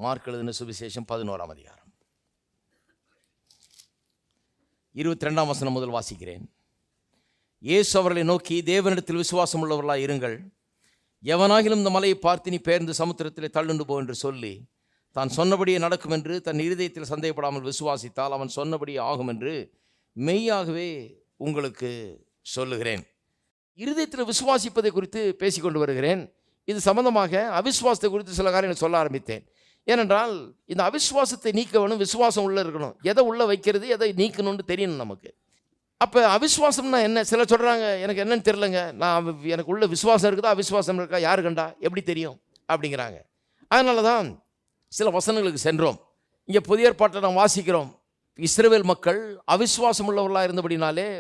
Mark எழுதின சுவிசேஷம் 11ஆம் அதிகாரம் 22ஆம் வசனம் முதல் வாசிக்கிறேன். இயேசு அவர்களை நோக்கி, தேவனிடத்தில் விசுவாசம் உள்ளவர்களாய் இருங்கள். எவனாகிலும் இந்த மலையை பார்த்து, நீ பெயர்ந்து சமுத்திரத்திலே தள்ளுண்டு போ என்று சொல்லி தான் சொன்னபடியே நடக்கும் என்று தன் இருதயத்தில் சந்தேகப்படாமல் விசுவாசித்தால் அவன் சொன்னபடியே ஆகும் என்று மெய்யாகவே உங்களுக்கு சொல்லுகிறேன். இருதயத்தில் விசுவாசிப்பதை குறித்து பேசிக்கொண்டு வருகிறேன். இது சம்பந்தமாக அவிசுவாசத்தை குறித்து சில காரியங்கள் சொல்ல ஆரம்பித்தேன். ஏனென்றால் இந்த அவிசுவாசத்தை நீக்க வேணும், விசுவாசம் உள்ளே இருக்கணும். எதை உள்ளே வைக்கிறது, எதை நீக்கணும்னு தெரியணும் நமக்கு. அப்போ அவிசுவாசம்னா என்ன? சிலர் சொல்கிறாங்க, எனக்கு என்னன்னு தெரிலங்க, எனக்கு உள்ள விசுவாசம் இருக்குதா அவிசுவாசம் இருக்கா யாரு கண்டா எப்படி தெரியும் அப்படிங்கிறாங்க. அதனால தான் சில வசனங்களுக்கு சென்றோம். இங்கே புதிய ஏற்பாட்டில் நாம் வாசிக்கிறோம், இஸ்ரவேல் மக்கள் அவிசுவாசம் உள்ளவர்களாக இருந்தபடினாலே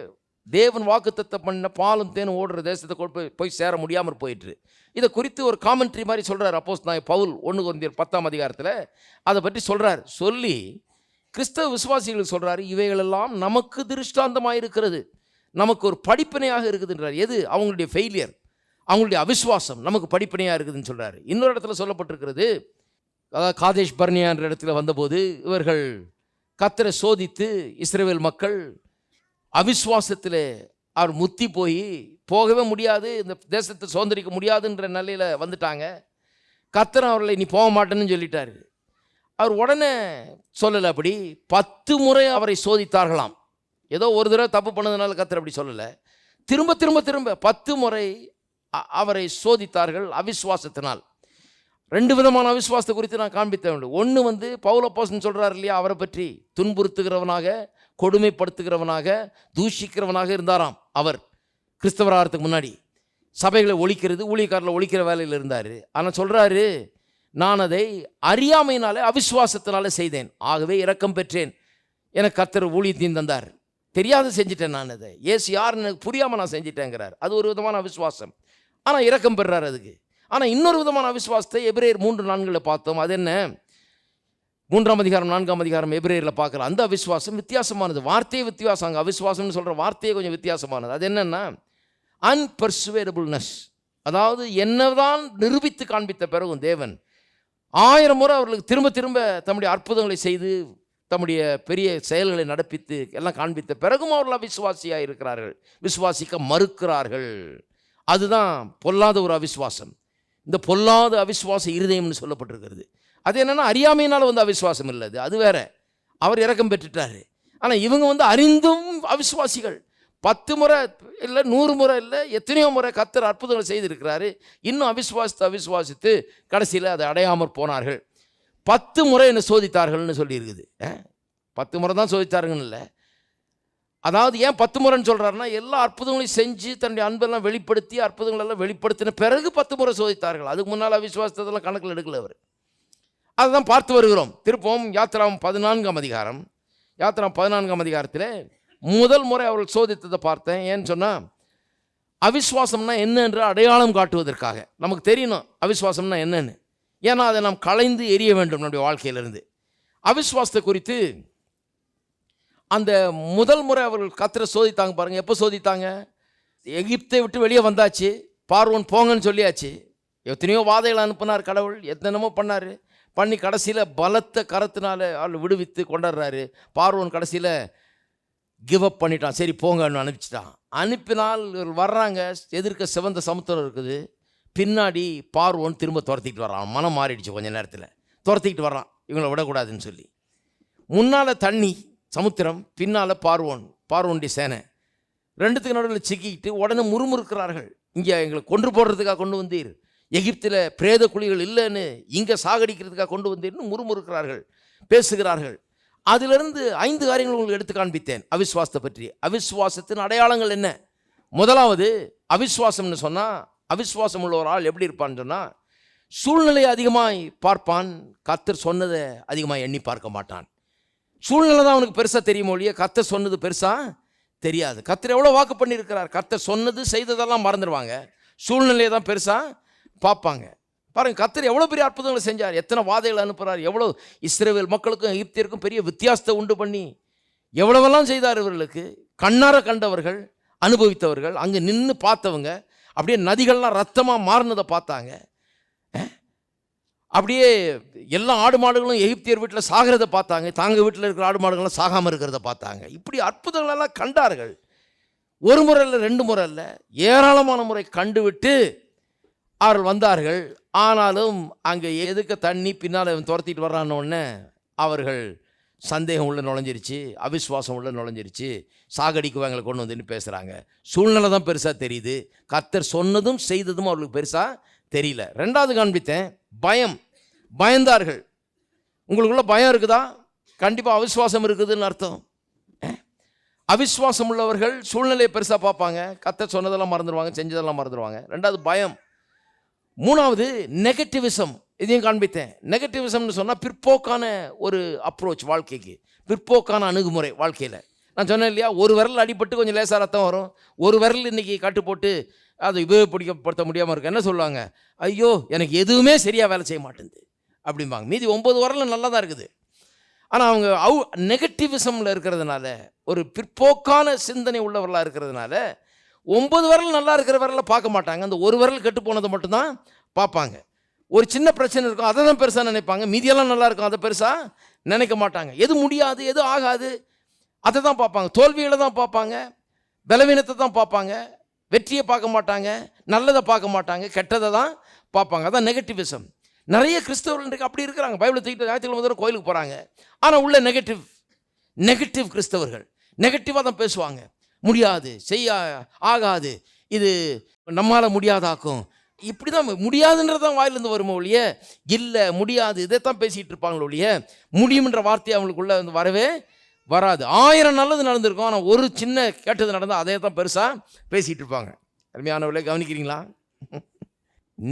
தேவன் வாக்குத்தத்தம் பண்ண பாலும் தேனும் ஓடுற தேசத்தை போய் சேர முடியாமல் போயிட்டு. இதை குறித்து ஒரு காமெண்ட்ரி மாதிரி சொல்கிறார் அப்போஸ்தலனாகிய பவுல் 1 கொரிந்தியர் 10ஆம் அதிகாரத்தில் அதை பற்றி சொல்கிறார். சொல்லி கிறிஸ்தவ விசுவாசிகளுக்கு சொல்கிறாரு, இவைகளெல்லாம் நமக்கு திருஷ்டாந்தமாக இருக்கிறது, நமக்கு ஒரு படிப்பினையாக இருக்குதுன்றார். எது? அவங்களுடைய ஃபெயிலியர், அவங்களுடைய அவிசுவாசம் நமக்கு படிப்பினையாக இருக்குதுன்னு சொல்கிறாரு. இன்னொரு இடத்துல சொல்லப்பட்டிருக்கிறது, அதாவது காதேஷ் பர்னியா என்ற இடத்துல வந்தபோது இவர்கள் கர்த்தரை சோதித்து இஸ்ரவேல் மக்கள் அவிசுவாசத்தில் அவர் முத்தி போகவே முடியாது, இந்த தேசத்தை சுதந்திரிக்க முடியாதுன்ற நிலையில் வந்துட்டாங்க. கர்த்தர் அவர்களை நீ போக மாட்டேன்னு சொல்லிட்டாரு. அவர் உடனே சொல்லலை, அப்படி 10 முறை அவரை சோதித்தார்களாம். ஏதோ ஒரு தடவை தப்பு பண்ணதுனால கர்த்தர் அப்படி சொல்லலை, திரும்ப திரும்ப திரும்ப 10 முறை அவரை சோதித்தார்கள் அவிசுவாசத்தினால். 2 விதமான அவிசுவாசத்தை குறித்து நான் காண்பித்த வேண்டும். ஒன்று பவுல் அப்போஸ்தலன் சொல்கிறார் இல்லையா, அவரை பற்றி துன்புறுத்துகிறவனாக, கொடுமைப்படுத்துகிறவனாக, தூஷிக்கிறவனாக இருந்தாராம். அவர் கிறிஸ்தவராகிறதுக்கு முன்னாடி சபைகளை ஒழிக்கிறது, ஊழியக்காரில் ஒழிக்கிற வேலையில் இருந்தார். ஆனால் சொல்கிறாரு, நான் அதை அறியாமையினாலே அவிசுவாசத்தினாலே செய்தேன், ஆகவே இரக்கம் பெற்றேன், எனக்கு கர்த்தர் ஊழியத்தையும் தந்தார். தெரியாத செஞ்சிட்டேன், நான் அதை ஏசு யாருன்னு எனக்கு புரியாமல் நான் செஞ்சிட்டேங்கிறார். அது ஒரு விதமான அவிசுவாசம், ஆனால் இரக்கம் பெறுறார் அதுக்கு. ஆனால் இன்னொரு விதமான அவிசுவாசத்தை எபிரேயர் 3:4 பார்த்தோம். அது என்ன? 3ஆம் அதிகாரம் 4ஆம் அதிகாரம் எபிரேயரில் பார்க்கலாம். அந்த அவிசுவாசம் வித்தியாசமானது, வார்த்தையே வித்தியாசம். அங்கே அவிசுவாசம்னு சொல்கிற வார்த்தையே கொஞ்சம் வித்தியாசமானது. அது என்னென்னா அன்பர்சுவேரபிள்னஸ், அதாவது என்னதான் நிரூபித்து காண்பித்த பிறகும் தேவன் 1000 முறை அவர்களுக்கு திரும்ப திரும்ப தம்முடைய அற்புதங்களை செய்து தம்முடைய பெரிய செயல்களை நடப்பித்து எல்லாம் காண்பித்த பிறகும் அவர்கள் அவிசுவாசியாக இருக்கிறார்கள், விசுவாசிக்க மறுக்கிறார்கள். அதுதான் பொல்லாத ஒரு அவிசுவாசம். இந்த பொல்லாத அவிசுவாச இருதயம்னு சொல்லப்பட்டிருக்கிறது. அது என்னென்னா அறியாமையினால் அவிசுவாசம் இல்லை, அது வேற. அவர் இரக்கம் பெற்றுட்டார். ஆனால் இவங்க அறிந்தும் அவிசுவாசிகள். 10 முறை இல்லை, 100 முறை இல்லை, எத்தனையோ முறை கர்த்தர் அற்புதங்களை செய்திருக்கிறாரு. இன்னும் அவிசுவாசித்து கடைசியில் அதை அடையாமற் போனார்கள். 10 முறை என்ன சோதித்தார்கள்னு சொல்லியிருக்குது. 10 முறை தான் சோதித்தாருங்கன்னு இல்லை. அதாவது ஏன் 10 முறைன்னு சொல்கிறாருன்னா, எல்லா அற்புதங்களையும் செஞ்சு தன்னுடைய அன்பெல்லாம் வெளிப்படுத்தி அற்புதங்களெல்லாம் வெளிப்படுத்தின பிறகு 10 முறை சோதித்தார்கள். அதுக்கு முன்னால் அவிசுவாசத்தெல்லாம் கணக்கில் எடுக்கல அவர். அதுதான் பார்த்து வருகிறோம். திருப்பவும் யாத்திராம் 14ஆம் அதிகாரம், யாத்திராம் 14ஆம் அதிகாரத்தில் முதல் முறை அவர்கள் சோதித்ததை பார்த்தேன். ஏன்னு சொன்னால், அவிசுவாசம்னா என்ன என்று அடையாளம் காட்டுவதற்காக. நமக்கு தெரியணும் அவிசுவாசம்னா என்னன்னு, ஏன்னா அதை நாம் களைந்து எரிய வேண்டும் நம்முடைய வாழ்க்கையிலிருந்து. அவிசுவாசத்தை குறித்து அந்த முதல் முறை அவர்கள் கர்த்தரை சோதித்தாங்க பாருங்கள். எப்போ சோதித்தாங்க? எகிப்தை விட்டு வெளியே வந்தாச்சு, பார்வோன் போங்கன்னு சொல்லியாச்சு. எத்தனையோ வாதைகளை அனுப்பினார் கடவுள், எத்தனைமோ பண்ணி கடைசியில் பலத்த கரத்தினால அவள் விடுவித்து கொண்டாடுறாரு. பார்வோன் கடைசியில் கிவ் அப் பண்ணிட்டான், சரி போங்கன்னு அனுப்பிச்சிட்டான். அனுப்பினால் வர்றாங்க, எதிர்க்க சிவந்த சமுத்திரம் இருக்குது, பின்னாடி பார்வோன் திரும்ப துரத்திக்கிட்டு வர்றான். மனம் மாறிடுச்சு, கொஞ்சம் நேரத்தில் துரத்திக்கிட்டு வர்றான், இவங்களை விடக்கூடாதுன்னு சொல்லி. முன்னால் தண்ணி சமுத்திரம், பின்னால் பார்வோனுடைய சேனை, ரெண்டுத்துக்கு நடுவில் சிக்கிக்கிட்டு உடனே முறுமுறுக்கிறார்கள். இங்கே எங்களை கொன்று போடுறதுக்காக கொண்டு வந்தீர், எகிப்தில் பிரேத குழிகள் இல்லைன்னு இங்கே சாகடிக்கிறதுக்காக கொண்டு வந்தீர்னு முறுமுறுக்கிறார்கள், பேசுகிறார்கள். அதிலிருந்து 5 காரியங்கள் உங்களுக்கு எடுத்து காண்பித்தேன் அவிசுவாசத்தை பற்றி. அவிசுவாசத்தின் அடையாளங்கள் என்ன? முதலாவது, அவிசுவாசம்னு சொன்னால், அவிசுவாசம் உள்ள ஒரு ஆள் எப்படி இருப்பான்னு சொன்னால், சூழ்நிலையை அதிகமாக பார்ப்பான், கர்த்தர் சொன்னதை அதிகமாக எண்ணி பார்க்க மாட்டான். சூழ்நிலை தான் அவனுக்கு பெருசாக தெரியுமோ இல்லையா, கர்த்தர் சொன்னது பெருசாக தெரியாது. கர்த்தர் எவ்வளோ வாக்கு பண்ணியிருக்கிறார், கர்த்தர் சொன்னது செய்ததெல்லாம் மறந்துடுவாங்க, சூழ்நிலையை தான் பெருசாக பார்ப்பாங்க. பாருங்கள், கர்த்தர் எவ்வளோ பெரிய அற்புதங்களை செஞ்சார், எத்தனை வாதைகளை அனுப்புகிறார், எவ்வளோ இஸ்ரவேல் மக்களுக்கும் எகிப்தியருக்கும் பெரிய வித்தியாசத்தை உண்டு பண்ணி எவ்வளவெல்லாம் செய்தார். இவர்களுக்கு கண்ணார கண்டவர்கள், அனுபவித்தவர்கள், அங்கே நின்று பார்த்தவங்க, அப்படியே நதிகள்லாம் ரத்தமாக மாறினதை பார்த்தாங்க. அப்படியே எல்லா ஆடு மாடுகளும் எகிப்தியர் வீட்டில் சாகிறத பார்த்தாங்க, தாங்க வீட்டில் இருக்கிற ஆடு மாடுகள்லாம் சாகாமல் இருக்கிறத பார்த்தாங்க. இப்படி அற்புதங்களெல்லாம் கண்டார்கள். ஒரு முறை இல்லை, 2 முறை இல்லை, ஏராளமான முறை கண்டுவிட்டு அவர்கள் வந்தார்கள். ஆனாலும் அங்கே எதுக்க தண்ணி பின்னால் துரத்திட்டு வர்றான்னொடனே அவர்கள் சந்தேகம் உள்ள நுழைஞ்சிருச்சு, அவிஸ்வாசம் உள்ள நுழைஞ்சிருச்சு. சாகடிக்குவாங்களை கொண்டு வந்துன்னு பேசுகிறாங்க. சூழ்நிலை தான் பெருசாக தெரியுது, கர்த்தர் சொன்னதும் செய்ததும் அவர்களுக்கு பெருசாக தெரியல. 2வது காண்பித்தேன், பயம். பயந்தார்கள். உங்களுக்குள்ள பயம் இருக்குதா? கண்டிப்பாக அவிஸ்வாசம் இருக்குதுன்னு அர்த்தம். அவிஸ்வாசம் உள்ளவர்கள் சூழ்நிலையை பெருசாக பார்ப்பாங்க, கர்த்தர் சொன்னதெல்லாம் மறந்துடுவாங்க, செஞ்சதெல்லாம் மறந்துடுவாங்க. 2வது பயம். 3வது நெகட்டிவிசம். இதையும் காண்பித்தேன். நெகட்டிவிசம்னு சொன்னால் பிற்போக்கான ஒரு அப்ரோச், வாழ்க்கைக்கு பிற்போக்கான அணுகுமுறை வாழ்க்கையில். நான் சொன்னேன் இல்லையா, ஒரு விரல் அடிபட்டு கொஞ்சம் லேசாக ரத்தம் வரும், ஒரு விரல் இன்றைக்கி கட்டு போட்டு அதை உபயோகப்படுத்த முடியாமல் இருக்கும். என்ன சொல்லுவாங்க? ஐயோ எனக்கு எதுவுமே சரியாக வேலை செய்ய மாட்டேங்குது அப்படிம்பாங்க. மீதி 9 விரலும் நல்லா தான் இருக்குது. ஆனால் அவங்க நெகட்டிவிசமில் இருக்கிறதுனால, ஒரு பிற்போக்கான சிந்தனை உள்ளவர்களாக இருக்கிறதுனால 9 விரல் நல்லா இருக்கிற விரலை பார்க்க மாட்டாங்க, அந்த ஒரு விரல் கெட்டு போனதை மட்டும்தான் பார்ப்பாங்க. ஒரு சின்ன பிரச்சனை இருக்கும், அதை தான் பெருசாக நினைப்பாங்க, மீதியெல்லாம் நல்லா இருக்கும், அதை பெருசாக நினைக்க மாட்டாங்க. எது முடியாது, எது ஆகாது, அதை தான் பார்ப்பாங்க. தோல்விகளை தான் பார்ப்பாங்க, பலவீனத்தை தான் பார்ப்பாங்க, வெற்றியை பார்க்க மாட்டாங்க, நல்லதை பார்க்க மாட்டாங்க, கெட்டதை தான் பார்ப்பாங்க. அதான் நெகட்டிவிசம். நிறைய கிறிஸ்தவர்கள் இன்றைக்கு அப்படி இருக்கிறாங்க. பைபிளை தூக்கிட்டு ஞாயிற்றுக்கிழமை முதல்ல கோயிலுக்கு போகிறாங்க, ஆனால் உள்ள நெகட்டிவ் கிறிஸ்தவர்கள் நெகட்டிவாக தான் பேசுவாங்க. முடியாது, செய்ய ஆகாது, இது நம்மளால் முடியாதாக்கும், இப்படி தான் முடியாதுன்றது தான் வாயிலிருந்து வருமோ ஒழிய, இல்லை முடியாது இதைத்தான் பேசிகிட்டு இருப்பாங்களோ ஒழிய முடியும்ன்ற வார்த்தை அவங்களுக்குள்ளே வந்து வரவே வராது. 1000 நல்லது நடந்திருக்கும், ஆனால் ஒரு சின்ன கேட்டது நடந்தால் அதே தான் பெருசாக பேசிகிட்டு இருப்பாங்க. அருமையானவர்களே, கவனிக்கிறீங்களா?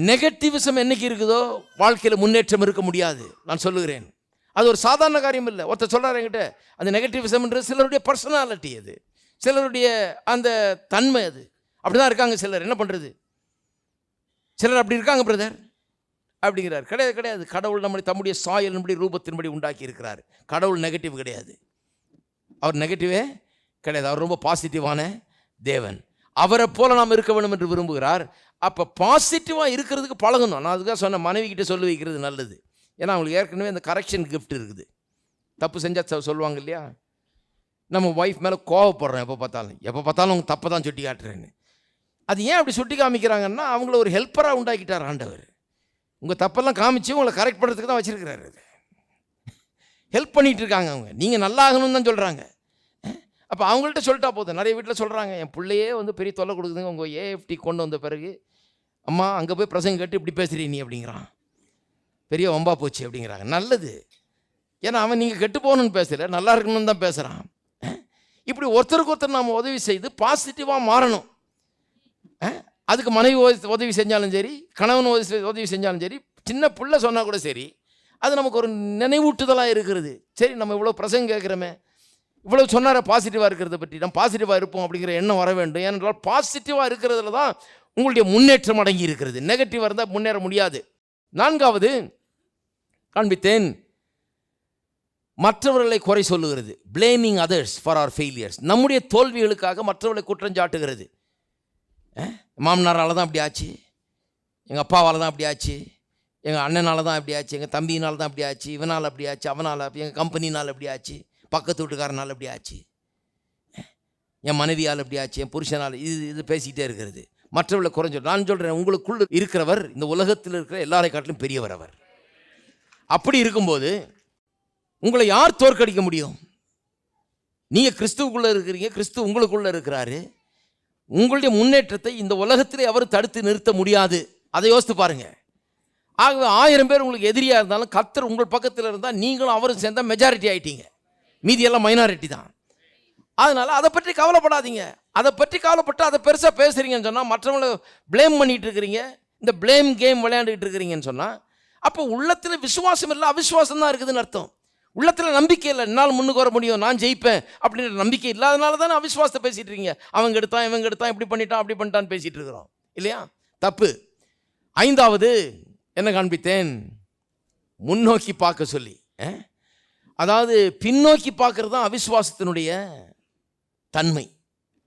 நெகட்டிவிசம் என்னைக்கு இருக்குதோ வாழ்க்கையில் முன்னேற்றம் இருக்க முடியாது. நான் சொல்லுகிறேன், அது ஒரு சாதாரண காரியம் இல்லை. ஒருத்தர் சொல்கிறார் என்கிட்ட, அந்த நெகட்டிவிசம்ன்றது சிலருடைய பர்சனாலிட்டி, அது சிலருடைய அந்த தன்மை, அது அப்படி தான் இருக்காங்க சிலர். என்ன பண்ணுறது, சிலர் அப்படி இருக்காங்க பிரதர் அப்படிங்கிறார். கிடையாது. கடவுள் தம்முடைய சாயலின்படி ரூபத்தின்படி உண்டாக்கி இருக்கிறார். கடவுள் நெகட்டிவ் கிடையாது, அவர் நெகட்டிவே கிடையாது. அவர் ரொம்ப பாசிட்டிவான தேவன். அவரை போல நாம் இருக்க வேண்டும் என்று விரும்புகிறார். அப்போ பாசிட்டிவாக இருக்கிறதுக்கு பழகணும். நான் அதுக்காக சொன்ன மனைவி கிட்டே சொல்லி வைக்கிறது நல்லது. ஏன்னா அவங்களுக்கு ஏற்கனவே அந்த கரெக்ஷன் கிஃப்ட் இருக்குது. தப்பு செஞ்சால் சொல்லுவாங்க இல்லையா, நம்ம ஒய்ஃப் மேலே கோவப்படுறோம், எப்போ பார்த்தாலும் அவங்க தப்பை தான் சுட்டி காட்டுறேன்னு. அது ஏன் அப்படி சுட்டி காமிக்கிறாங்கன்னா, அவங்கள ஒரு ஹெல்ப்பராக உண்டாக்கிட்டார் ஆண்டவர். உங்கள் தப்பெல்லாம் காமிச்சு உங்களை கரெக்ட் பண்ணுறதுக்கு தான் வச்சுருக்கிறாரு. அது ஹெல்ப் பண்ணிகிட்டு இருக்காங்க அவங்க. நீங்கள் நல்லா ஆகணும்னு தான் சொல்கிறாங்க. அப்போ அவங்கள்ட்ட சொல்லிட்டா போதும். நிறைய வீட்டில் சொல்கிறாங்க, என் பிள்ளையே வந்து பெரிய தொல்லை கொடுக்குதுங்க, உங்கள் ஏஎஃப்டி கொண்டு வந்த பிறகு அம்மா அங்கே போய் பிரசங்க கேட்டு இப்படி பேசுகிறீ நீ அப்படிங்கிறான், பெரிய வம்பா போச்சு அப்படிங்கிறாங்க. நல்லது, ஏன்னா அவன் நீங்கள் கெட்டு போகணுன்னு பேசலை, நல்லா இருக்கணும்னு தான் பேசுகிறான். இப்படி ஒருத்தருக்கு ஒருத்தர் நாம் உதவி செய்து பாசிட்டிவாக மாறணும். அதுக்கு மனைவி உதவி செஞ்சாலும் சரி, கணவன் உதவி செஞ்சாலும் சரி, சின்ன பிள்ளை சொன்னால் கூட சரி, அது நமக்கு ஒரு நினைவூட்டுதலாக இருக்கிறது. சரி, நம்ம இவ்வளோ பிரசங்கம் கேட்குறோமே, இவ்வளோ சொன்னார பாசிட்டிவாக இருக்கிறத பற்றி, நம்ம பாசிட்டிவாக இருப்போம் அப்படிங்கிற எண்ணம் வர வேண்டும். ஏனென்றால் பாசிட்டிவாக இருக்கிறதுல தான் உங்களுடைய முன்னேற்றம் அடங்கி இருக்கிறது. நெகட்டிவாக இருந்தால் முன்னேற முடியாது. 4வது காண்பித்தேன், மற்றவர்களை குறை சொல்லுகிறது. Blaming others for our failures. நம்முடைய தோல்விகளுக்காக மற்றவர்களை குற்றஞ்சாட்டுகிறது. மாமனாரால் தான் அப்படி ஆச்சு, எங்கள் அப்பாவால் தான் அப்படி ஆச்சு, எங்கள் அண்ணனால் தான் அப்படி ஆச்சு, எங்கள் தம்பியினால் தான் அப்படி ஆச்சு, இவனால் அப்படி ஆச்சு, அவனால், எங்கள் கம்பெனினால் அப்படி ஆச்சு, பக்கத்து வீட்டுக்காரனால் அப்படி ஆச்சு, என் மனைவியால் அப்படி ஆச்சு, என் புருஷனால், இது பேசிக்கிட்டே இருக்கிறது. மற்றவர்களை குறைஞ்ச. நான் சொல்கிறேன், உங்களுக்குள்ள இருக்கிறவர் இந்த உலகத்தில் இருக்கிற எல்லாரை காட்டிலும் பெரியவர் அவர். அப்படி இருக்கும்போது உங்களை யார் தோற்கடிக்க முடியும்? நீங்கள் கிறிஸ்துவுக்குள்ளே இருக்கிறீங்க, கிறிஸ்து உங்களுக்குள்ளே இருக்கிறாரு. உங்களுடைய முன்னேற்றத்தை இந்த உலகத்திலே அவர் தடுத்து நிறுத்த முடியாது. அதை யோசித்து பாருங்கள். ஆகவே 1000 பேர் உங்களுக்கு எதிரியாக இருந்தாலும் கர்த்தர் உங்கள் பக்கத்தில் இருந்தால் நீங்களும் அவரும் சேர்ந்தா மெஜாரிட்டி ஆகிட்டீங்க, மீதியெல்லாம் மைனாரிட்டி தான். அதனால் அதை பற்றி கவலைப்படாதீங்க. அதை பற்றி கவலைப்பட்டு அதை பெருசாக பேசுகிறீங்கன்னு சொன்னால், மற்றவங்களை ப்ளேம் பண்ணிகிட்டு இருக்கிறீங்க, இந்த ப்ளேம் கேம் விளையாண்டுக்கிட்டு இருக்கிறீங்கன்னு சொன்னால், அப்போ உள்ளத்தில் விசுவாசம் இல்லை, அவிசுவாசம் தான் இருக்குதுன்னு அர்த்தம். உள்ளத்தில் நம்பிக்கை இல்லை, என்னால் முன்னுக்கு வர முடியும், நான் ஜெயிப்பேன் அப்படின்ற நம்பிக்கை இல்லாதனால தானே அவிசுவாசத்தை பேசிகிட்டு இருக்கீங்க. அவங்க எடுத்தான், இவங்க எடுத்தான், இப்படி பண்ணிட்டான், அப்படி பண்ணிட்டான்னு பேசிகிட்டு இருக்கிறோம் இல்லையா? தப்பு. 5வது என்ன காண்பித்தேன்? முன்னோக்கி பார்க்க சொல்லி. அதாவது பின்னோக்கி பார்க்கறது தான் அவிசுவாசத்தினுடைய தன்மை.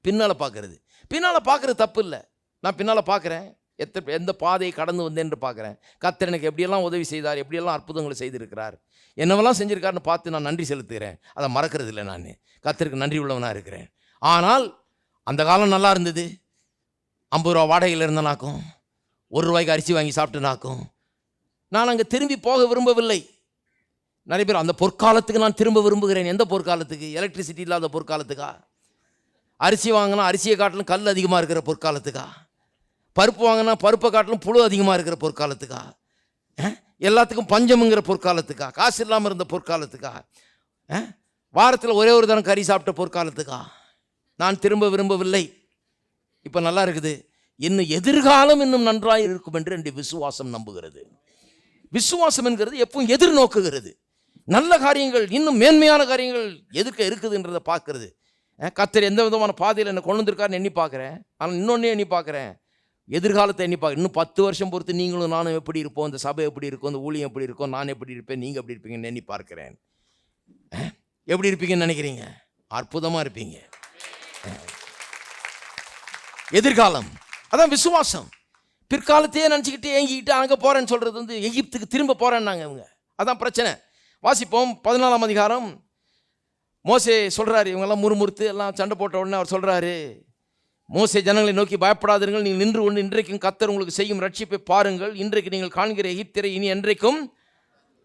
பின்னால் பார்க்கறது தப்பு இல்லை. நான் பின்னால் பார்க்குறேன், எந்த பாதையை கடந்து வந்தேன் என்று பார்க்குறேன். கர்த்தர் எனக்கு எப்படியெல்லாம் உதவி செய்தார், எப்படியெல்லாம் அற்புதங்களை செய்திருக்கிறார், என்னவெல்லாம் செஞ்சுருக்காருன்னு பார்த்து நான் நன்றி செலுத்துகிறேன். அதை மறக்கிறது இல்லை. நான் கர்த்தருக்கு நன்றி உள்ளவனாக இருக்கிறேன். ஆனால் அந்த காலம் நல்லா இருந்தது. 50 ரூபா வாடகையில் இருந்தனாக்கும், 1 ரூபாய்க்கு அரிசி வாங்கி சாப்பிட்டுனாக்கும் நான் அங்கே திரும்பி போக விரும்பவில்லை. நிறைய பேர் அந்த பொற்காலத்துக்கு நான் திரும்ப விரும்புகிறேன். எந்த பொற்காலத்துக்கு? எலக்ட்ரிசிட்டி இல்லாத பொற்காலத்துக்கா? அரிசி வாங்கினா அரிசியை காட்டிலும் கல் அதிகமாக இருக்கிற பொற்காலத்துக்கா? பருப்பு வாங்கினா பருப்பை காட்டிலும் புழு அதிகமாக இருக்கிற பொற்காலத்துக்கா? எல்லாத்துக்கும் பஞ்சமுங்கிற பொற்காலத்துக்கா? காசு இல்லாமல் இருந்த பொற்காலத்துக்கா? வாரத்தில் ஒரே ஒரு தரம் கறி சாப்பிட்ட பொற்காலத்துக்கா? நான் திரும்ப விரும்பவில்லை. இப்போ நல்லா இருக்குது. இன்னும் எதிர்காலம் இன்னும் நன்றாக இருக்கும் என்று என்னுடைய விசுவாசம் நம்புகிறது. விசுவாசம் என்கிறது எப்பவும் எதிர்நோக்குகிறது. நல்ல காரியங்கள், இன்னும் மேன்மையான காரியங்கள் எதுக்கு இருக்குதுன்றதை பார்க்கறது. கர்த்தர் எந்த விதமான பாதையில் என்னை கொண்டு வந்திருக்காருன்னு எண்ணி பார்க்குறேன். ஆனால் இன்னொன்னே எண்ணி பார்க்குறேன், எதிர்காலத்தை எண்ணி பார்க்குறேன். இன்னும் 10 வருஷம் பொறுத்து நீங்களும் நானும் எப்படி இருப்போம், இந்த சபை எப்படி இருக்கும், இந்த ஊழியம் எப்படி இருக்கும், நான் எப்படி இருப்பேன், நீங்கள் எப்படி இருப்பீங்கன்னு எண்ணி பார்க்குறேன். எப்படி இருப்பீங்கன்னு நினைக்கிறீங்க? அற்புதமாக இருப்பீங்க. எதிர்காலம் அதான் விசுவாசம். பிற்காலத்தையே நினச்சிக்கிட்டு ஏங்கிக்கிட்டு அங்கே போகிறேன்னு சொல்கிறது வந்து எகிப்துக்கு திரும்ப போகிறேன்னாங்க இவங்க. அதான் பிரச்சனை. வாசிப்போம் 14ஆம் அதிகாரம். மோசே சொல்கிறாரு, இவங்கெல்லாம் முறுமுறுத்து எல்லாம் சண்டை போட்ட உடனே அவர் சொல்கிறாரு, மோசே ஜனங்களை நோக்கி பயப்படாதீர்கள், நீங்கள் நின்று கொண்டு இன்றைக்கும் கர்த்தர் உங்களுக்கு செய்யும் ரட்சிப்பை பாருங்கள். இன்றைக்கு நீங்கள் காண்கிற எகிப்தியரை இனி என்றைக்கும்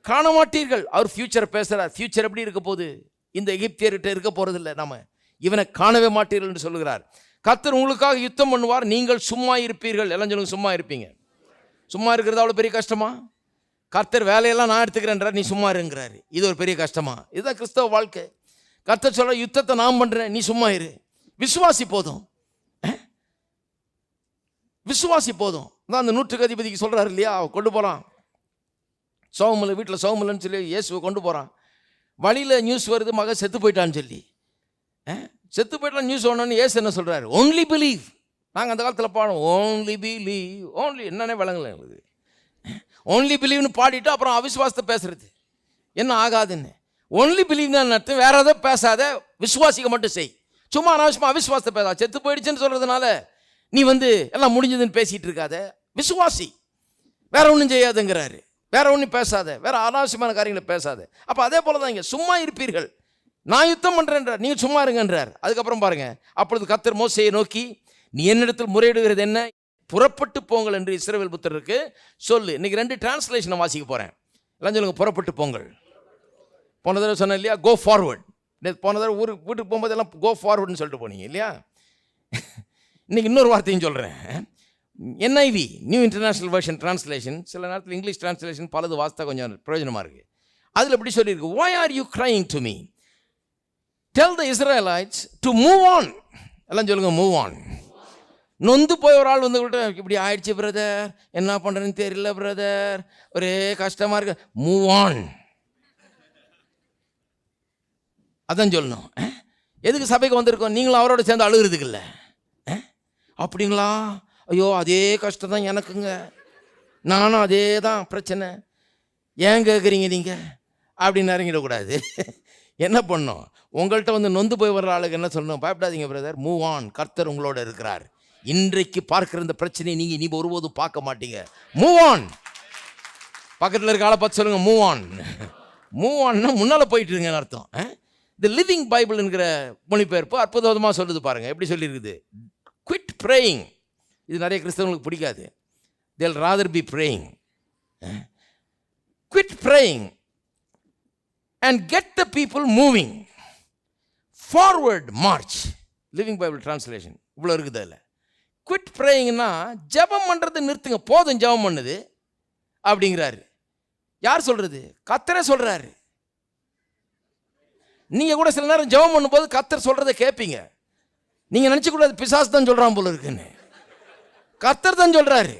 காண மாட்டீர்கள். அவர் ஃபியூச்சரை பேசுகிறார். ஃபியூச்சர் எப்படி இருக்க போகுது? இந்த எகிப்தியர்கிட்ட இருக்க போகிறதில்லை. நம்ம இவனை காணவே மாட்டீர்கள் என்று சொல்லுகிறார். கர்த்தர் உங்களுக்காக யுத்தம் பண்ணுவார், நீங்கள் சும்மா இருப்பீர்கள். எல்லாம் சொல்லுங்க, சும்மா இருப்பீங்க. சும்மா இருக்கிறது அவ்வளோ பெரிய கஷ்டமா? கர்த்தர் வேலையெல்லாம் நான் எடுத்துக்கிறேன்றார், நீ சும்மா இருங்கிறாரு. இது ஒரு பெரிய கஷ்டமா? இதுதான் கிறிஸ்தவ வாழ்க்கை. கர்த்தர் சொல்ற யுத்தத்தை நான் பண்ணுறேன், நீ சும்மா இரு. விசுவாசி போதும், விசுவாசி போதும். தான் அந்த 100க்கு அதிபதிக்கு சொல்கிறாரு இல்லையா, கொண்டு போகிறான் சோகமில்லை, வீட்டில் சோகமில்லைன்னு சொல்லி இயேசுவை கொண்டு போகிறான். வழியில் நியூஸ் வருது, மகன் செத்து போயிட்டான்னு சொல்லி. செத்து போயிட்டான் நியூஸ் ஒன்று. இயேசு என்ன சொல்கிறாரு? Only believe. நாங்கள் அந்த காலத்தில் பாடுவோம், ஓன்லி பிலீவ். ஓன்லி என்னன்னே விளங்கலை எங்களுக்கு. ஓன்லி பிலீவ்னு பாடிட்டு அப்புறம் அவிசுவாசத்தை பேசுறது என்ன ஆகாதுன்னு. ஒன்லி பிலீவ்னா அர்த்தம் வேற எதாவது பேசாத, விசுவாசிக்க மட்டும் செய். சும்மா அனாவசியமாக அவிசுவாசத்தை பேசா. செத்து போயிடுச்சுன்னு சொல்கிறதுனால நீ வந்து எல்லாம் முடிஞ்சதுன்னு பேசிகிட்டு இருக்காத. விசுவாசி, வேற ஒன்றும் செய்யாதுங்கிறாரு. வேற ஒன்றும் பேசாத, வேற அனாவசியமான காரியங்களை பேசாத. அப்போ அதே போல தான் இங்கே சும்மா இருப்பீர்கள், நான் யுத்தம் பண்ணுறேன்றார், நீங்கள் சும்மா இருங்கன்றார். அதுக்கப்புறம் பாருங்க, அப்பொழுது கர்த்தர் மோசேயை நோக்கி, நீ என்னிடத்தில் முறையிடுகிறது என்ன? புறப்பட்டு போங்கள் என்று இஸ்ரவேல் புத்திரருக்கு சொல்லு. இன்னைக்கு 2 டிரான்ஸ்லேஷனை வாசிக்க போகிறேன். எல்லாம் சொல்லுங்க, புறப்பட்டு போங்கள். போன தடவை சொன்னேன் இல்லையா, கோ ஃபார்வர்ட். போன தடவை வீட்டுக்கு போகும்போது எல்லாம் கோ ஃபார்வர்டுன்னு சொல்லிட்டு போனீங்க இல்லையா. இன்னைக்கு இன்னொரு வார்த்தையும் சொல்கிறேன். NIV, new international version translation. சில நேரத்தில் இங்கிலீஷ் டிரான்ஸ்லேஷன் பலது வாசித்தா கொஞ்சம் பிரயோஜனமாக இருக்குது. அதில் எப்படி சொல்லியிருக்கு, why are you crying to me? Tell the Israelites to move on. எல்லாம் சொல்லுங்க, மூவ் ஆன். நொந்து போய் ஒரு ஆள் வந்து இப்படி ஆயிடுச்சு பிரதர், என்ன பண்ணுறேன்னு தெரியல பிரதர், ஒரே கஷ்டமாக இருக்கு, மூவ் ஆன். அதான் சொல்லணும். எதுக்கு சபைக்கு வந்திருக்கோம்? நீங்களும் அவரோட சேர்ந்து அழுகிறதுக்கு இல்லை. அப்படிங்களா? ஐயோ, அதே கஷ்டம் தான் எனக்குங்க, நானும் அதே தான் பிரச்சனை, ஏன் கேட்குறீங்க நீங்கள் அப்படின்னு இறங்கிடக்கூடாது. என்ன பண்ணோம்? உங்கள்கிட்ட வந்து நொந்து போய் வர்ற ஆளுக்கு என்ன சொல்லணும்? பயப்படாதீங்க பிரதர், மூவ் ஆன். கர்த்தர் உங்களோட இருக்கிறார். இன்றைக்கு பார்க்குற இந்த பிரச்சனையை நீங்கள் இனி ஒருபோதும் பார்க்க மாட்டீங்க. Move on. பக்கத்தில் இருக்க ஆளை பார்த்து சொல்லுங்கள், மூவ் ஆன். மூவ் ஆன்னா முன்னால் போயிட்டு இருங்கன்னு அர்த்தம். தி லிவிங் பைபிள் என்கிற மொழிபெயர்ப்பு அற்புதமாக சொல்லுது பாருங்கள். எப்படி சொல்லியிருக்குது? Quit praying. இது நிறைய கிறிஸ்தவங்களுக்கு பிடிக்காது. they'll rather be praying. Quit praying and get the people moving. Forward march. Living Bible translation இவ்வளோ இருக்குது அதில். குவிட் ப்ரேயிங்னா ஜெபம் பண்ணுறது நிறுத்துங்க, போதும் ஜெபம் பண்ணுது அப்படிங்கிறாரு. யார் சொல்கிறது? கர்த்தரே சொல்கிறாரு. நீங்கள் கூட சில நேரம் ஜெபம் பண்ணும்போது கர்த்தர் சொல்கிறத கேட்பீங்க. நீங்கள் நினச்சிக்கூடாது பிசாசு தான் சொல்கிறான் போல இருக்குன்னு. கர்த்தர் தான் சொல்கிறாரு.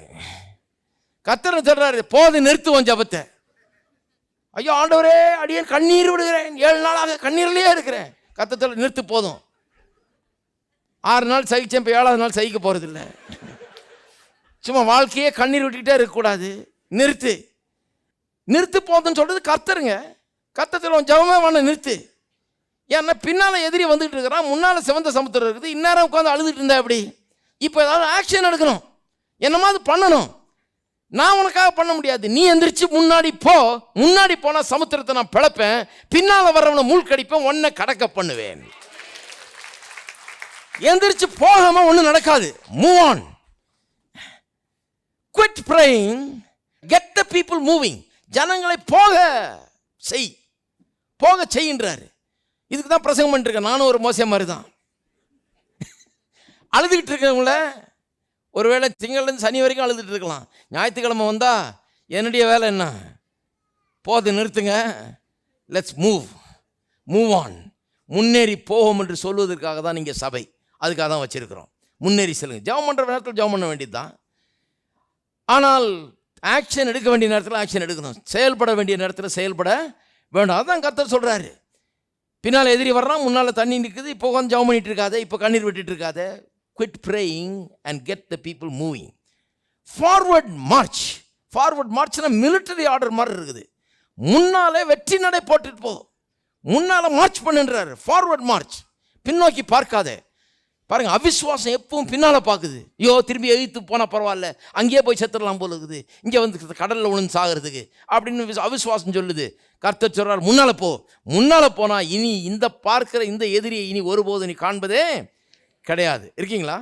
கர்த்தர் சொல்கிறாரு, போது நிறுத்துவோம் ஜெபத்தை. ஐயோ ஆண்டவரே, அடியே கண்ணீர் விடுகிறேன், 7 நாளாக கண்ணீர்லேயே இருக்கிறேன். கர்த்தர் நிறுத்து, போதும். 6 நாள் சகிச்சேன், இப்போ 7ஆவது நாள் சகிக்க போகிறதில்ல. சும்மா வாழ்க்கையே கண்ணீர் விட்டுக்கிட்டே இருக்கக்கூடாது, நிறுத்து. நிறுத்து போதுன்னு சொல்கிறது கர்த்தருங்க. கர்த்தர் ஜெபமே வேணும், நிறுத்து. ஏன்னா பின்னால் எதிரி வந்துகிட்டு இருக்கிறான், முன்னால் சிவந்த சமுத்திரம் இருக்குது, இந்நேரம் உட்காந்து அழுதுட்டு இருந்தா எப்படி? இப்போ ஏதாவது ஆக்ஷன் எடுக்கணும். என்னமா அது பண்ணணும். நான் உனக்காக பண்ண முடியாது. நீ எந்திரிச்சு முன்னாடி போ. முன்னாடி போனா சமுத்திரத்தை நான் பிளப்பேன், பின்னால வர்றவனை மூழ்கடிப்பேன், உன்னை கடக்க பண்ணுவேன். எந்திரிச்சு போகாம ஒன்றும் நடக்காது. Move on. Quit praying, get the people moving. ஜனங்களை போக செய்கின்றாரு. இதுக்கு தான் பிரசங்கம் பண்ணிட்டு இருக்கேன். நானும் ஒரு மோசம் மாதிரி தான். அழுதுகிட்டு இருக்கவங்கள ஒருவேளை திங்கள்லேருந்து சனி வரைக்கும் அழுதுட்டு இருக்கலாம். ஞாயிற்றுக்கிழமை வந்தால் என்னுடைய வேலை என்ன? போது நிறுத்துங்க, லெட்ஸ் மூவ் ஆன். முன்னேறி போவோம் என்று சொல்வதற்காக தான் நீங்கள் சபை, அதுக்காக தான் வச்சுருக்கிறோம். முன்னேறி செல்லுங்க. ஜெபம் பண்ணுற நேரத்தில் ஜெபம் பண்ண வேண்டியது தான். ஆனால் ஆக்ஷன் எடுக்க வேண்டிய நேரத்தில் ஆக்ஷன் எடுக்கணும். செயல்பட வேண்டிய நேரத்தில் செயல்பட வேண்டாம். அதுதான் கர்த்தர் சொல்கிறாரு. பின்னால் எதிரி வர்றான், முன்னால் தண்ணி நிற்குது, இப்போ உட்காந்து ஜெபம் பண்ணிட்டு இருக்காத, இப்போ கண்ணீர் விட்டுட்டு இருக்காத. Quit praying and get the people moving. Forward மார்ச்னா மிலிட்டரி ஆர்டர் மாதிரி இருக்குது. முன்னாலே வெற்றி நடை போட்டுட்டு போ, முன்னால் மார்ச் பண்ணுன்றாரு. ஃபார்வர்ட் மார்ச், பின்னோக்கி பார்க்காதே. பாருங்க, அவிசுவாசம் எப்பவும் பின்னால் பார்க்குது. ஐயோ திரும்பி எழுத்து போனால் பரவாயில்ல, அங்கேயே போய் செத்துடலாம் போல இருக்குது, இங்கே வந்து கடலில் விழுந்து சாகிறதுக்கு அப்படின்னு அவிசுவாசம் சொல்லுது. கர்த்தர் சொல்றார், முன்னால் போனால் இனி இந்த பார்க்கிற இந்த எதிரியை இனி ஒருபோது நீ காண்பதே கிடையாது. இருக்கீங்களா?